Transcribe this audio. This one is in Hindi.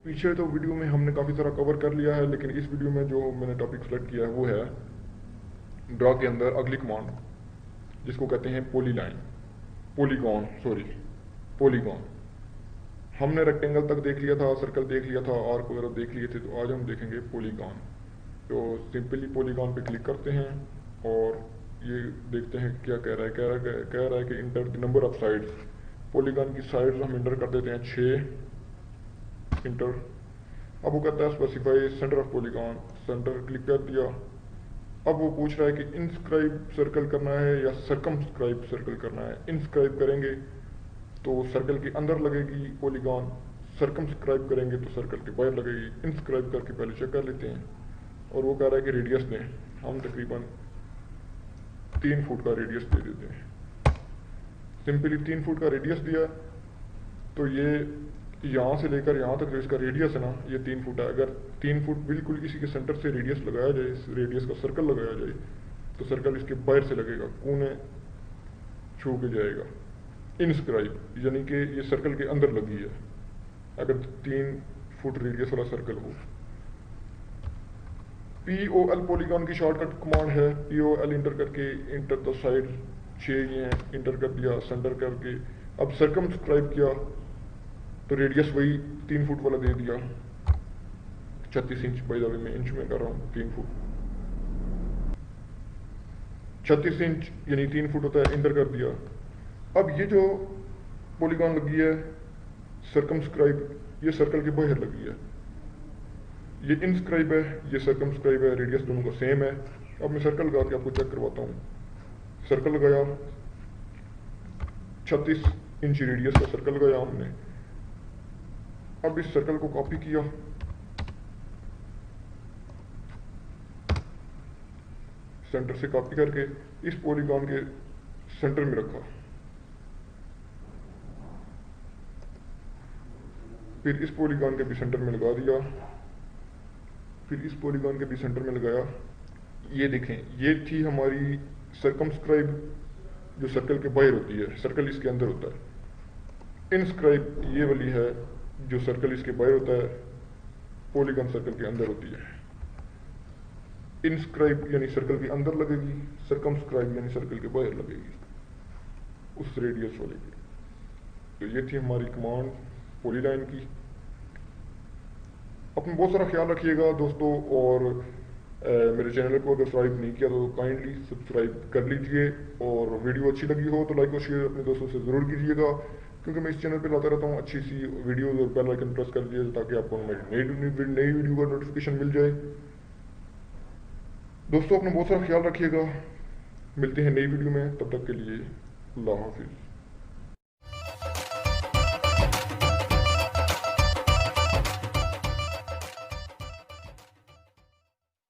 पीछे तो वीडियो में हमने काफ़ी सारा कवर कर लिया है, लेकिन इस वीडियो में जो मैंने टॉपिक सेलेक्ट किया है वो है ड्रा के अंदर अगली कमांड, जिसको कहते हैं पॉलीगॉन। हमने रेक्टेंगल तक देख लिया था, सर्कल देख लिया था, आर्क वगैरह देख लिए थे, तो आज हम देखेंगे पॉलीगॉन। तो सिंपली पॉलीगॉन पे क्लिक करते हैं और ये देखते हैं क्या कह रहा है। कह रहा है कि enter the number of sides. Polygon की साइड्स हम इंटर कर देते हैं 6 इंटर। अब वो कहता है specify centre of polygon, centre click कर दिया। अब वो पूछ रहा है कि इंस्क्राइब सर्कल करना है या सर्कमस्क्राइब सर्कल करना है। इंस्क्राइब करेंगे तो सर्कल के अंदर लगेगी पॉलीगॉन, सर्कमस्क्राइब करेंगे तो सर्कल के बाहर लगेगी। इंस्क्राइब करके पहले चेक कर लेते हैं और वो कह रहा है कि रेडियस दें। हम तकरीबन 3 फुट का रेडियस दे देते हैं। सिंपली 3 फुट का रेडियस दिया तो ये यहाँ से लेकर यहाँ तक जो इसका रेडियस है ना, ये 3 फुट है। अगर 3 फुट बिल्कुल इसी के सेंटर से रेडियस लगाया जाए, इस रेडियस का सर्कल लगाया जाए, तो सर्कल इसके बाहर से लगेगा, कोने छू के जाएगा। इंस्क्राइब यानी कि ये सर्कल के अंदर लगी है अगर 3 फुट रेडियस वाला सर्कल हो। POL पॉलीगॉन की शॉर्टकट कमांड है। POL इंटर करके इंटर द साइड 6 ये हैं, इंटर कर दिया, सेंटर करके। अब सर्कमस्क्राइब किया तो रेडियस वही 3 फुट वाला दे दिया, 36 इंच। बाय द वे मैं इंच में कर रहा हूँ, 3 फुट 36 इंच यानी 3 फुट होता है। इंटर कर दिया। अब ये जो पॉलीगॉन लगी है सर्कमस्क्राइब, ये सर्कल के बाहर लगी है। ये इंस्क्राइब है, ये सर्कमस्क्राइब है, रेडियस दोनों का सेम है। अब मैं सर्कल लगा के आपको चेक करवाता हूँ। सर्कल लगाया, 36 इंच रेडियस का सर्कल लगाया हमने। अब इस सर्कल को कॉपी किया, सेंटर से कॉपी करके इस पॉलीगॉन के सेंटर में रखा। फिर इस पॉलीगॉन के भी सेंटर में लगा दिया, फिर इस पॉलीगॉन के भी सेंटर में लगाया। ये देखें, ये थी हमारी सर्कमस्क्राइब जो सर्कल के बाहर होती है, सर्कल इसके अंदर होता है। इंस्क्राइब ये वाली है जो सर्कल इसके बाहर होता है, पॉलीगॉन सर्कल के अंदर होती है। इंस्क्राइब यानी सर्कल के अंदर लगेगी, सर्कमस्क्राइब यानी सर्कल के बाहर लगेगी उस रेडियस वाले की। तो ये थी हमारी कमांड पॉलीलाइन की। अपना बहुत सारा ख्याल रखिएगा दोस्तों, और मेरे चैनल को अगर सब्सक्राइब नहीं किया तो काइंडली सब्सक्राइब कर लीजिए, और वीडियो अच्छी लगी हो तो लाइक और शेयर अपने दोस्तों से ज़रूर कीजिएगा, क्योंकि मैं इस चैनल पे लाता रहता हूँ अच्छी सी वीडियोज़। और बेल आइकन प्रेस कर दीजिए ताकि आपको मेरी नई वीडियो का नोटिफिकेशन मिल जाए। दोस्तों अपना बहुत सारा ख्याल रखिएगा, मिलते हैं नई वीडियो में, तब तक के लिए अल्लाह हाफिज़।